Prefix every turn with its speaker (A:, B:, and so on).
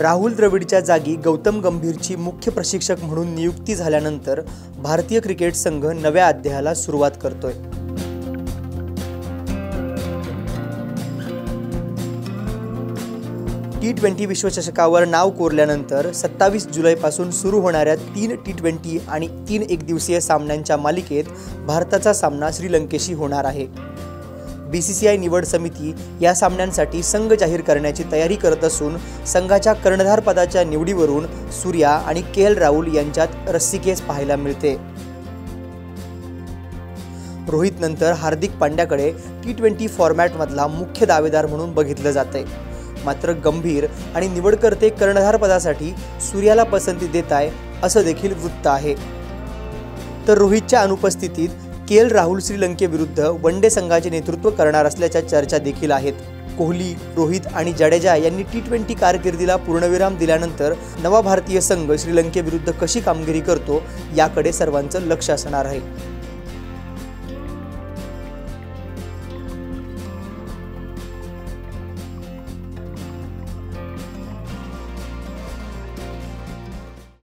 A: राहुल द्रविडच्या जागी गौतम गंभीरची मुख्य प्रशिक्षक म्हणून नियुक्ती झाल्यानंतर भारतीय क्रिकेट संघ नव्या अध्यायाला सुरुवात करतोय। T20 विश्वचषकावर नाव कोरल्यानंतर 27 जुलैपासून सुरू होणाऱ्या 3 T20 आणि 3 एकदिवसीय सामन्यांच्या मालिकेत भारताचा सामना श्रीलंकेशी होणार आहे। BCCI निवड समिती या सामन्यांसाठी संघ जाहीर करण्याची तयारी करत असून संघाच्या कर्णधार पदाच्या निवडीवरून सूर्या आणि KL राहुल यांच्यात रस्सीखेच पाहायला मिळते। रोहित नंतर हार्दिक पांड्याकडे T20 फॉर्मॅटमधला मुख्य दावेदार म्हणून बघितलं जातंय। मात्र गंभीर आणि निवडकर्ते कर्णधार पदासाठी सूर्याला पसंती देत आहे असं देखील वृत्त आहे। तर रोहितच्या अनुपस्थितीत KL राहुल श्रीलंकेविरुद्ध वनडे संघाचे नेतृत्व करणार असल्याच्या चर्चा देखील आहेत। कोहली, रोहित आणि जडेजा यांनी T20 कारकिर्दीला पूर्णविराम दिल्यानंतर नवा भारतीय संघ श्रीलंकेविरुद्ध कशी कामगिरी करतो याकडे सर्वांचं लक्ष असणार आहे।